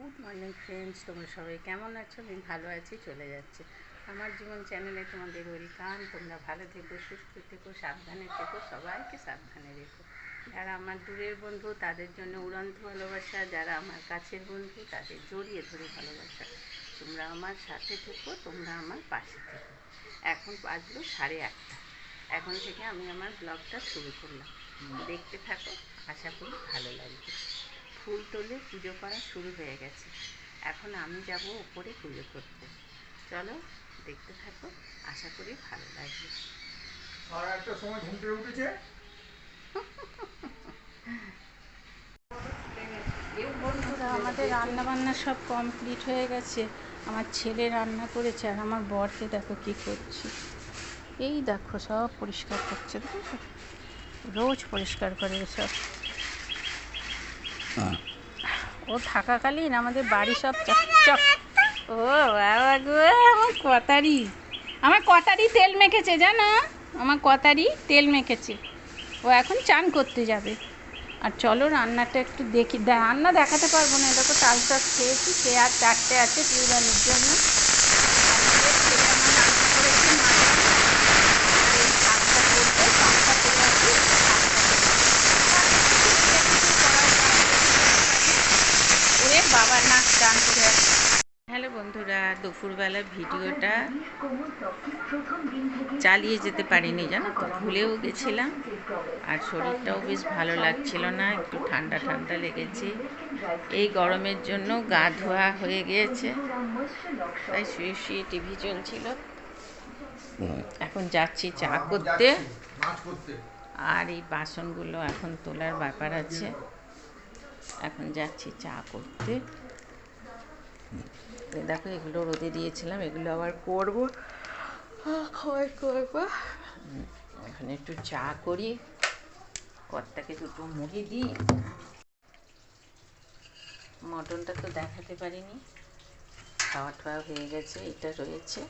Good morning friends, তোমরা সবাই কেমন আছো? আমি ভালো আছি, চলে যাচ্ছে। আমার জীবন চ্যানেলে তোমাদের ওয়েলকাম। তোমরা ভালো থেকো, সুস্থ থেকো, সাবধানে থেকো, সবাইকে সাবধানে রেখো। যারা আমার দূরের বন্ধু তাদের জন্য উড়ন্ত ভালোবাসা, যারা আমার কাছের বন্ধু তাদের জড়িয়ে ধরে ভালোবাসা। তোমরা আমার সাথে থেকো, তোমরা আমার পাশে থেকো। এখন বাজলো 8:30। এখন থেকে আমি আমার ব্লগটা শুরু করলাম, দেখতে থাকো, আশা করি ভালো লাগবে। ফুল তোলে পুজো করা শুরু হয়ে গেছে। এখন আমি যাব উপরে পুজো করতে। চলো দেখতে থাকো, আশা করি ভালো লাগবে। আর একটা সময় ঘুম থেকে উঠেছে। বন্ধুরা, আমাদের রান্না বান্না সব কমপ্লিট হয়ে গেছে। আমার ছেলে রান্না করেছে আর আমার বরকে দেখো কি করছে। এই দেখো সব পরিষ্কার করছে, দেখো রোজ পরিষ্কার করে সব। ও থাকাকালীন আমাদের বাড়ি সব চকচক। ও বাবা গো, আমার কতারি তেল মেখেছে জানো, আমার কতারি তেল মেখেছে। ও এখন চান করতে যাবে। আর চলো রান্নাটা একটু দেখি। রান্না দেখাতে পারবো না, দেখো চাল চাষ খেয়েছি, খেয়ে আর 4টে আছে টিউবালের জন্য। বাবার নাচ গান করে আছে। হ্যালো বন্ধুরা, দুপুরবেলা ভিডিওটা চালিয়ে যেতে পারিনি জানো তো, ভুলেও গেছিলাম। আর শরীরটাও বেশ ভালো লাগছিল না, একটু ঠান্ডা ঠান্ডা লেগেছে। এই গরমের জন্য গা ধোয়া হয়ে গিয়েছে, তাই শুয়ে শুয়ে টিভি চলছিল। এখন যাচ্ছি চা করতে। আর এই বাসনগুলো এখন তোলার ব্যাপার আছে, এখন যাচ্ছি চা করতে। দেখো এগুলো রোদে দিয়েছিলাম, এগুলো আবার করবো। এখন একটু চা করি, কর্তাকে দুটো মুড়ি দিই। মটনটা তো দেখাতে পারিনি, খাওয়া টাওয়া হয়ে গেছে, এটা রয়েছে।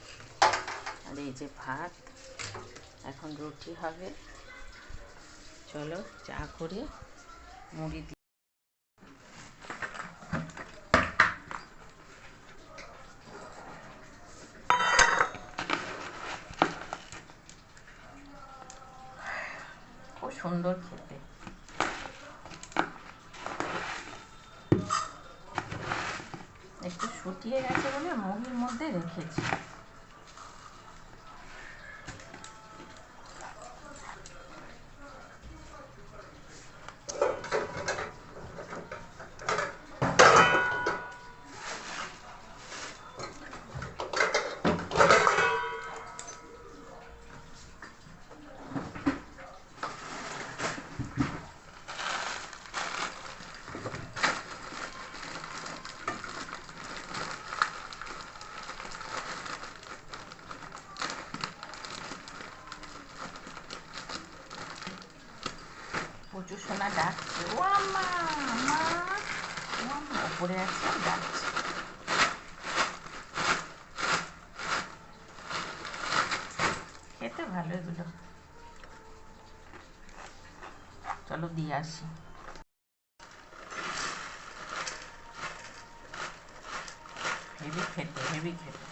আর এই যে ভাত, এখন রুটি হবে। চলো চা করে মুড়ি দিই। খুব সুন্দর খেতে। একটু শুকিয়ে গেছে বলে মুড়ির মধ্যে রেখেছি। প্রচুর সোনা ডাকছে, ও আম্মা আম্মা, ও আম্মা উপরে আছে, ডাকছে। খেতে ভালো এগুলো। চলো দিয়ে আসি। হেভি খেতে, হেভি খেতে।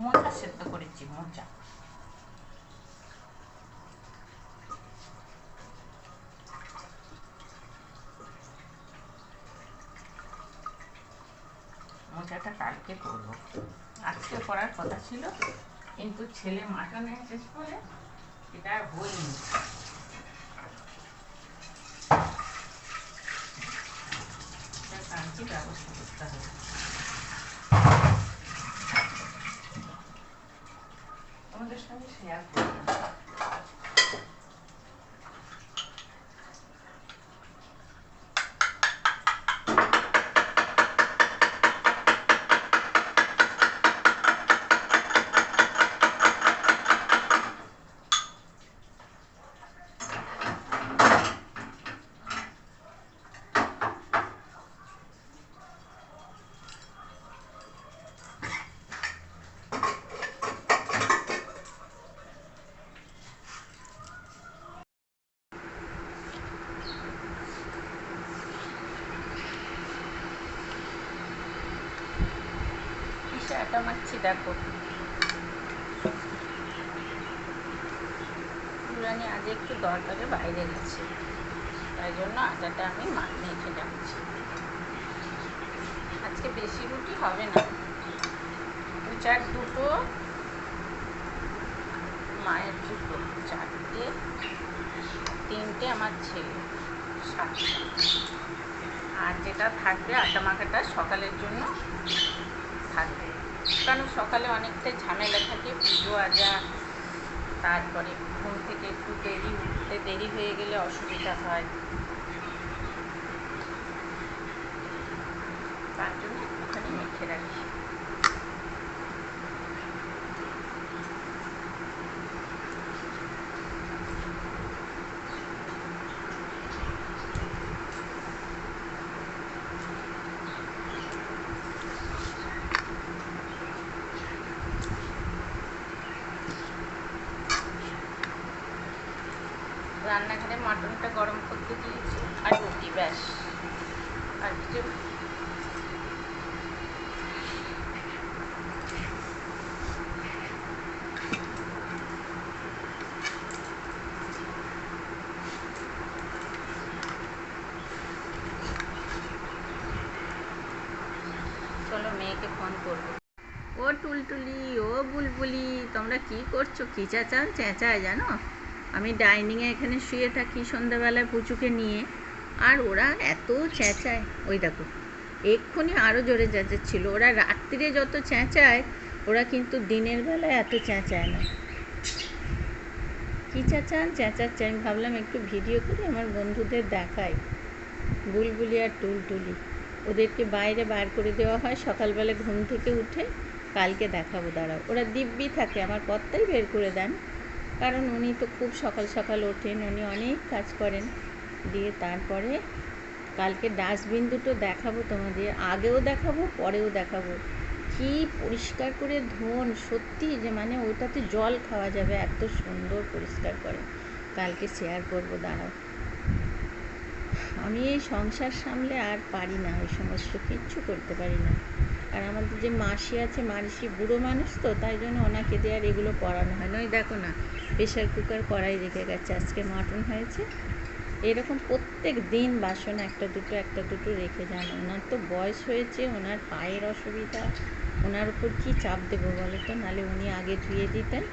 মোচা সেদ্ধ করেছি, মোচা। মোচাটা কালকে করবো, আজকে করার কথা ছিল, কিন্তু ছেলে মাটন এনেছে বলে এটা আর হয়নি। কালকে ব্যবস্থা করতে হবে। তোমাদের সঙ্গে শেয়ার করবো। আটা মাখছি, দেখো দুরানি আজ একটু দরকারে বাইরে গেছে, তাই জন্য আটাটা আমি মেখে যাচ্ছি। আজকে বেশি রুটি হবে না, দুটো, মায়ের দুটো, 4টে, 3টে আমার ছেলে, 7টা। আর যেটা থাকবে আটা মাখাটা সকালের জন্য থাকবে, কারণ সকালে অনেকটা ঝামেলা থাকে, পুজো আজা, তারপরে ঘুম থেকে একটু উঠতে দেরি হয়ে গেলে অসুবিধা হয়, তার জন্য একটুখানি মেখে রাখি। রান্নাঘরে মাটনটা গরম করতে দিয়েছি, আর রুটি, ব্যাস। আর কিছু চলো মেয়েকে ফোন করবো। ও টুলটুলি, ও বুলবুলি, তোমরা কি করছো? কি চেঁচায় জানো? আমি ডাইনিংয়ে এখানে শুয়ে থাকি সন্ধ্যাবেলায় পুচুকে নিয়ে, আর ওরা এত চেঁচায়। ওই দেখো, এক্ষুনি আরও জোরে চেঁচাচ্ছিল। ওরা রাত্রিরে যত চেঁচায়, ওরা কিন্তু দিনের বেলায় এত চেঁচায় না। কী চেঁচাচ্ছে। আমি ভাবলাম একটু ভিডিও করে আমার বন্ধুদের দেখাই। বুলবুলি আর টুলটুলি, ওদেরকে বাইরে বার করে দেওয়া হয় সকালবেলা ঘুম থেকে উঠে। কালকে দেখাবো, দাঁড়াও। ওরা দিব্যি থাকে, আমার কর্তাই বের করে দেন, কারণ উনি তো খুব সকাল সকাল ওঠেন, উনি অনেক কাজ করেন। দিয়ে তারপরে কালকে ডাস্টবিন দুটো দেখাবো তোমাদের, আগেও দেখাবো, পরেও দেখাবো। কি পরিষ্কার করে ধোন, সত্যি যে মানে ওটাতে জল খাওয়া যাবে, এত সুন্দর পরিষ্কার করে। কালকে শেয়ার করবো, দাঁড়াও। আমি এই সংসার সামলে আর পারি না, ওই সমস্ত কিচ্ছু করতে পারি না। আর আমাদের যে মাসি আছে, মাসি বুড়ো মানুষ তো, তাই জন্য ওনাকে দিয়ে আর এগুলো করানো হয় না। ওই দেখো না, প্রেশার কুকার কড়াই রেখে গেছে, আজকে মাটন হয়েছে। এরকম প্রত্যেক দিন বাসন একটা দুটো রেখে যান। ওনার তো বয়স হয়েছে, ওনার পায়ের অসুবিধা, ওনার উপর কী চাপ দেবো বলো তো? নাহলে উনি আগে ধুয়ে দিতেন,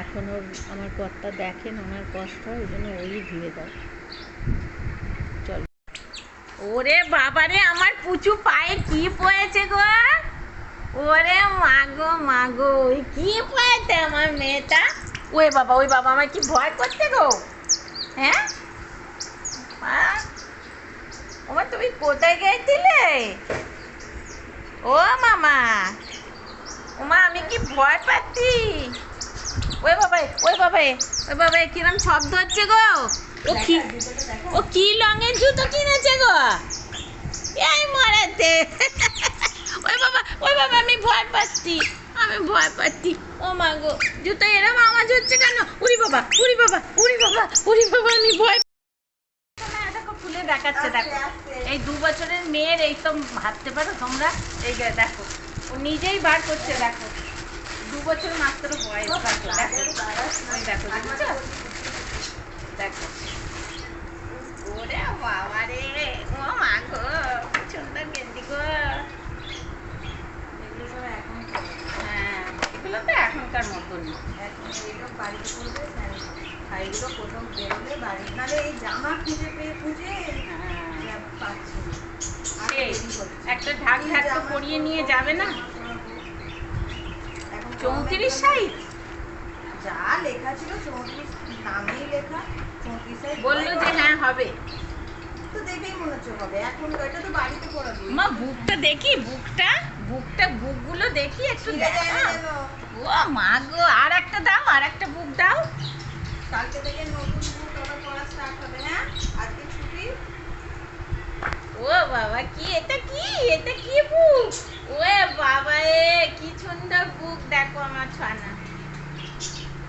এখন আমার কর্তা দেখেন ওনার কষ্ট হয়, ওই জন্য ওই ধুয়ে দেয়। চল। ওরে বাবারে, আমার পুচু পায়ে কি পয়েছে গো? ওরে মাগো, ওই কি পয়েছে আমার মেয়েটা? ওই বাবা, আমার কি ভয় করছে গো? হ্যাঁ, ওমা তুমি কোথায় গেছিলে? ও মামা, ওমা আমি কি ভয় পাচ্ছি। ওই বাবা কিরম শব্দ হচ্ছে গো? ও কি রঙের জুতো কিনেছে গো? এই মরেছে। ওই বাবা আমি ভয় পাচ্ছি। ও ও মা গো, জুতো এরম আওয়াজ হচ্ছে কেন? উড়ি বাবা, উড়ি বাবা, উড়ি বাবা, উড়ি বাবা, আমি ভয় দেখো খুলে দেখাচ্ছে। দেখো এই 2 বছরের মেয়ের এই তো ভাবতে পারো তোমরা, এই যে দেখো ও নিজেই বার করছে। দেখো 2 বছর মাত্র বয়স। দেখো দেখো ওই দেখো, দেখছো? দেখো ওরে বাবা রে, ও মা গো, কি সুন্দর গেঞ্জি গো। হ্যাঁ, এগুলো তো এখনকার মতন। একটা ঢাক ঢাক তো পরিয়ে নিয়ে যাবে না। 34 সাইজ যা লেখা ছিল 34 নামেই লেখা 34 সাইজ বললো যে হ্যাঁ হবে। তো দেখেই মনে হচ্ছে হবে। এখন তো এটা তো বাড়িতে পড়াবি। মা বুকটা দেখি, বুকগুলো দেখি একটু। ছিঁড়ে যায় না যেন। ও মা গো, আর একটা দাও, আর একটা বুক দাও। কালকে থেকে নতুন বুক আবার পড়া স্টার্ট হবে। হ্যাঁ, আজকে ছুটি। ও বাবা, কি এটা, কি এটা, কি বুক? ওয়ে বাবা এ, কি সুন্দর বুক। দেখো আমার ছানা।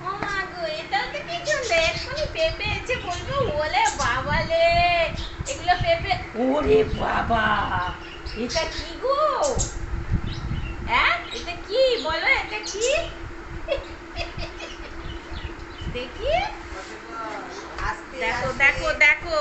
ও মা গো, এটাও তো কি সুন্দর। এক্ষুনি পেঁপে এসে বলবো ওলে বাবা লে, এগুলো পেঁপে। ওরে বাবা, এটা কি গো? হ্যাঁ, এটা কি বলো, এটা কি? দেখি, আস্তে দেখো আস্তে। দেখো দেখো।